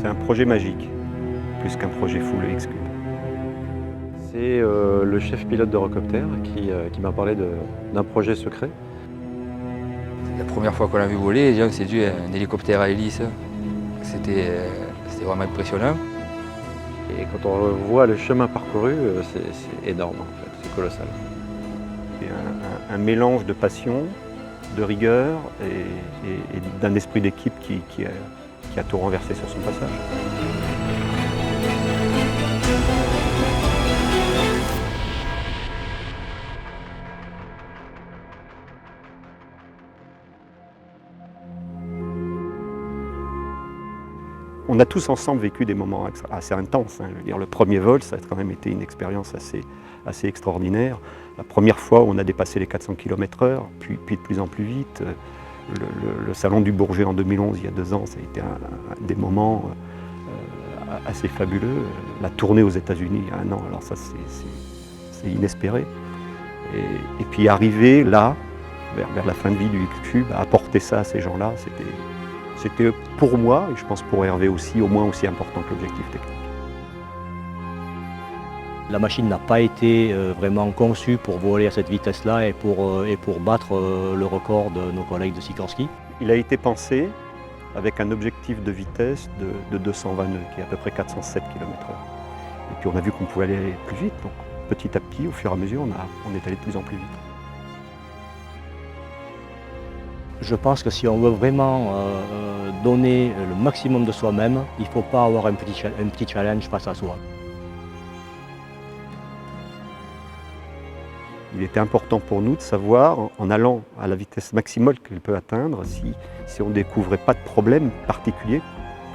C'est un projet magique, plus qu'un projet full X-Cube. C'est le chef pilote d'Eurocopter qui m'a parlé d'un projet secret. La première fois qu'on l'a vu voler, c'est dû à un hélicoptère à hélice. C'était vraiment impressionnant. Et quand on voit le chemin parcouru, c'est énorme en fait, c'est colossal. C'est un mélange de passion, de rigueur et d'un esprit d'équipe qui a tout renversé sur son passage. On a tous ensemble vécu des moments assez intenses. Je veux dire, le premier vol, ça a quand même été une expérience assez extraordinaire. La première fois, on a dépassé les 400 km/h, puis de plus en plus vite. Le salon du Bourget en 2011, il y a 2 ans, ça a été des moments assez fabuleux. La tournée aux États-Unis il y a 1 an, alors ça c'est inespéré. Et puis arriver là, vers la fin de vie du X-Cube, à apporter ça à ces gens-là, c'était pour moi, et je pense pour Hervé aussi, au moins aussi important que l'objectif technique. La machine n'a pas été vraiment conçue pour voler à cette vitesse-là et pour battre le record de nos collègues de Sikorsky. Il a été pensé avec un objectif de vitesse de 220 nœuds, qui est à peu près 407 km/h. Et puis on a vu qu'on pouvait aller plus vite, donc petit à petit, au fur et à mesure, on est allé de plus en plus vite. Je pense que si on veut vraiment donner le maximum de soi-même, il ne faut pas avoir un petit challenge face à soi. Il était important pour nous de savoir, en allant à la vitesse maximale qu'elle peut atteindre, si on ne découvrait pas de problème particulier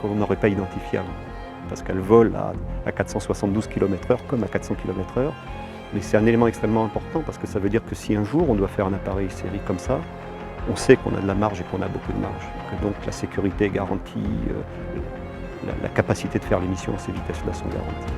qu'on n'aurait pas identifié avant. Parce qu'elle vole à 472 km/h comme à 400 km/h. Mais c'est un élément extrêmement important parce que ça veut dire que si un jour on doit faire un appareil série comme ça, on sait qu'on a de la marge et qu'on a beaucoup de marge. Que donc la sécurité est garantie, la capacité de faire les missions à ces vitesses-là sont garanties.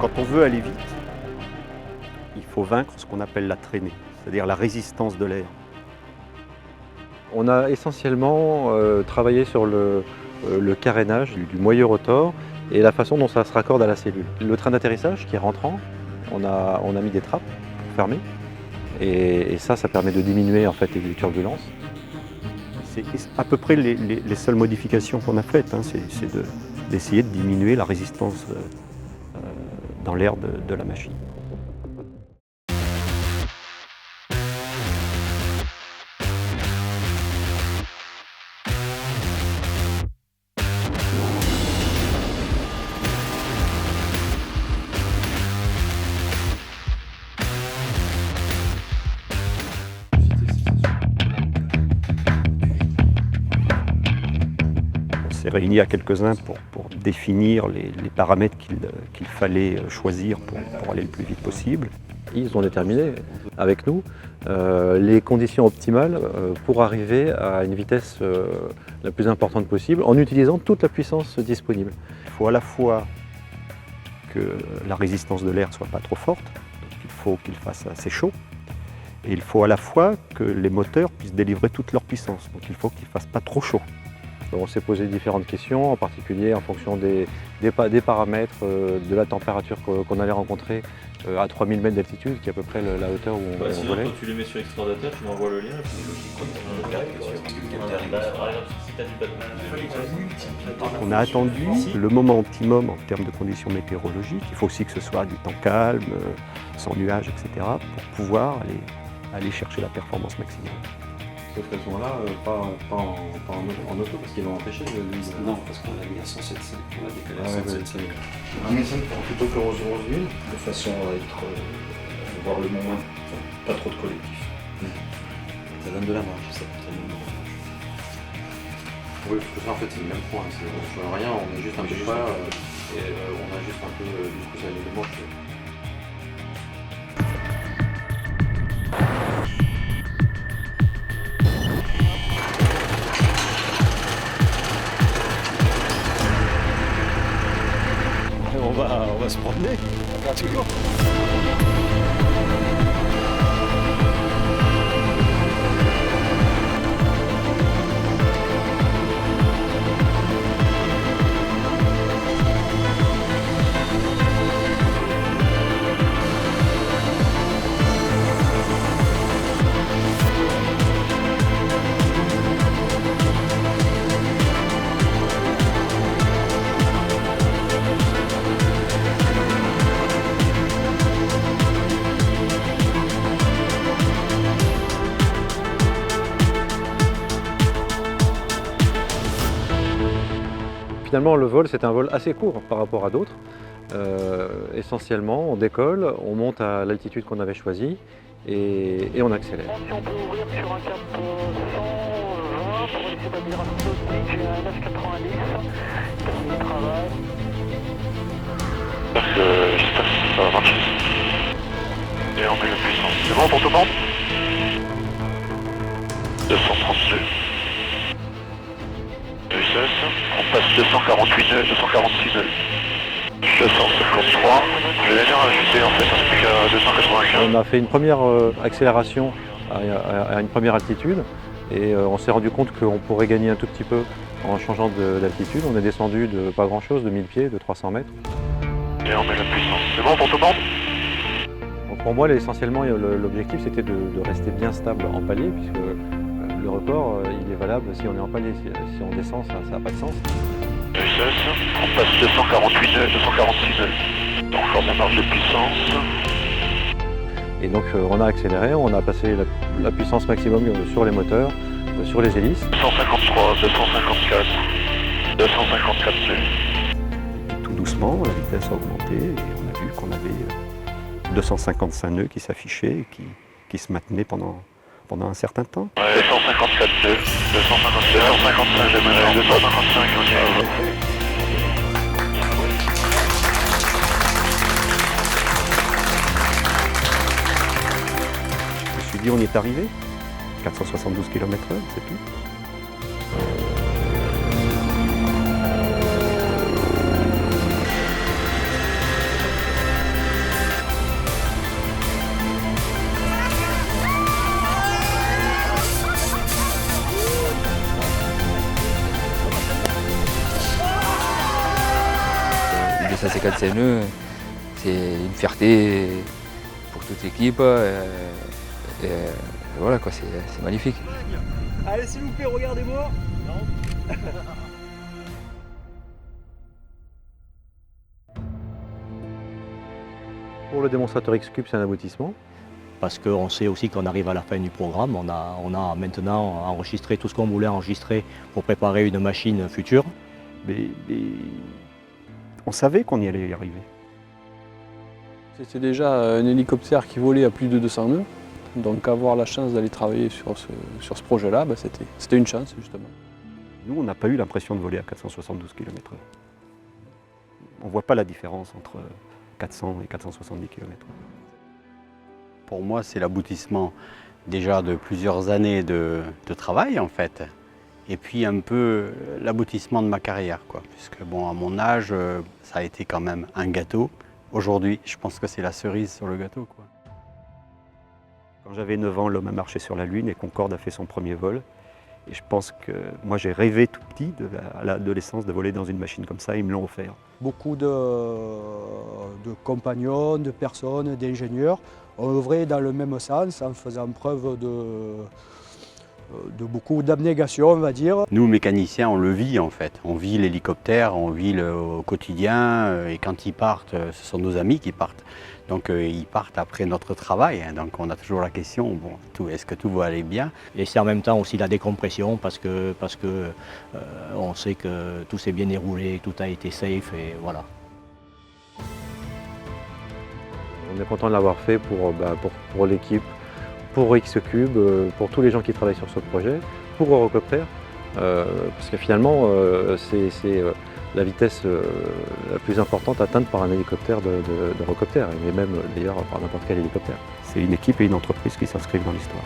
Quand on veut aller vite, il faut vaincre ce qu'on appelle la traînée, c'est-à-dire la résistance de l'air. On a essentiellement travaillé sur le carénage du moyeu rotor et la façon dont ça se raccorde à la cellule. Le train d'atterrissage qui est rentrant, on a mis des trappes pour fermer et ça permet de diminuer en fait les turbulences. C'est à peu près les seules modifications qu'on a faites, hein, c'est d'essayer de diminuer la résistance dans l'air de la machine. On s'est réunis à quelques-uns pour définir les paramètres qu'il fallait choisir pour aller le plus vite possible. Ils ont déterminé avec nous les conditions optimales pour arriver à une vitesse la plus importante possible en utilisant toute la puissance disponible. Il faut à la fois que la résistance de l'air ne soit pas trop forte, donc il faut qu'il fasse assez chaud, et il faut à la fois que les moteurs puissent délivrer toute leur puissance, donc il faut qu'ils ne fassent pas trop chaud. On s'est posé différentes questions, en particulier en fonction des paramètres, de la température qu'on allait rencontrer à 3000 mètres d'altitude, qui est à peu près la hauteur où on sinon, volait. quand tu les mets sur extraordinateur, tu m'envoies le lien et puis par exemple, si tu as du battement. On a attendu le moment optimum en termes de conditions météorologiques. Il faut aussi que ce soit du temps calme, sans nuages, etc., pour pouvoir aller chercher la performance maximale. Sauf qu'elles sont là, pas en auto, parce qu'ils vont empêcher le Non, parce qu'on l'a mis à 107.5, on l'a décalé à 107.5. Un message plutôt que 11-11-1, De façon à voir le moment, pas trop de collectif. Ça donne de la marge, ça. Oui, parce que ça en fait c'est le même point, on ne change rien, on est juste un peu près, et on a juste un peu du coup ça allait de manche. on va se promener. Pratiquement. Finalement, le vol, c'est un vol assez court par rapport à d'autres. Essentiellement, on décolle, on monte à l'altitude qu'on avait choisie et on accélère. Si on peut ouvrir sur un cap 120 pour laisser établir un nautique, j'ai un 990, terme de travail. J'espère que ça va marcher. Et on met la puissance. C'est bon pour tout le monde 232. On passe 248 nœuds, 246 nœuds. 253. Je vais venir ajuster en fait, plus qu'à 295. On a fait une première accélération à une première altitude et on s'est rendu compte qu'on pourrait gagner un tout petit peu en changeant d'altitude. On est descendu de pas grand chose, de 1000 pieds, de 300 mètres. Et on met la puissance. C'est bon pour tout le monde Donc pour moi, essentiellement, l'objectif c'était de rester bien stable en palier puisque le record, il est valable si on est en palier. Si on descend, ça n'a pas de sens. On passe 248 nœuds, 246 nœuds. Encore la marge de puissance. Et donc on a accéléré, on a passé la puissance maximum sur les moteurs, sur les hélices. 253, 254, 254 nœuds. Et puis tout doucement, la vitesse a augmenté et on a vu qu'on avait 255 nœuds qui s'affichaient et qui se maintenaient pendant un certain temps. Ouais, 254 nœuds, 255 de manœuvre, 255 ok. Je me suis dit, on y est arrivé. 472 km/h, c'est tout. Le 255 nœuds, c'est une fierté pour toute l'équipe. Et voilà quoi, c'est magnifique. Allez, s'il vous plaît, regardez-moi. Pour le démonstrateur X-Cube, c'est un aboutissement. Parce qu'on sait aussi qu'on arrive à la fin du programme. On a maintenant enregistré tout ce qu'on voulait enregistrer pour préparer une machine future. Mais on savait qu'on y allait y arriver. C'était déjà un hélicoptère qui volait à plus de 200 nœuds. Donc avoir la chance d'aller travailler sur ce projet-là, c'était une chance justement. Nous, on n'a pas eu l'impression de voler à 472 km/h. On ne voit pas la différence entre 400 et 470 km/h. Pour moi, c'est l'aboutissement déjà de plusieurs années de travail en fait. Et puis un peu l'aboutissement de ma carrière, quoi. Puisque bon, à mon âge, ça a été quand même un gâteau. Aujourd'hui, je pense que c'est la cerise sur le gâteau, quoi. Quand j'avais 9 ans, l'homme a marché sur la Lune et Concorde a fait son premier vol. Et je pense que moi, j'ai rêvé tout petit, à l'adolescence, de voler dans une machine comme ça. Ils me l'ont offert. Beaucoup de compagnons, de personnes, d'ingénieurs ont œuvré dans le même sens en faisant preuve de beaucoup d'abnégation, on va dire. Nous, mécaniciens, on le vit en fait. On vit l'hélicoptère, on vit au quotidien. Et quand ils partent, ce sont nos amis qui partent. Donc ils partent après notre travail. Donc on a toujours la question, bon, est-ce que tout va aller bien? Et c'est en même temps aussi la décompression parce que on sait que tout s'est bien déroulé, tout a été safe et voilà. On est content de l'avoir fait pour l'équipe, pour X-Cube, pour tous les gens qui travaillent sur ce projet, pour Eurocopter, parce que finalement c'est la vitesse la plus importante atteinte par un hélicoptère d'Eurocopter, et même d'ailleurs par n'importe quel hélicoptère. C'est une équipe et une entreprise qui s'inscrivent dans l'histoire.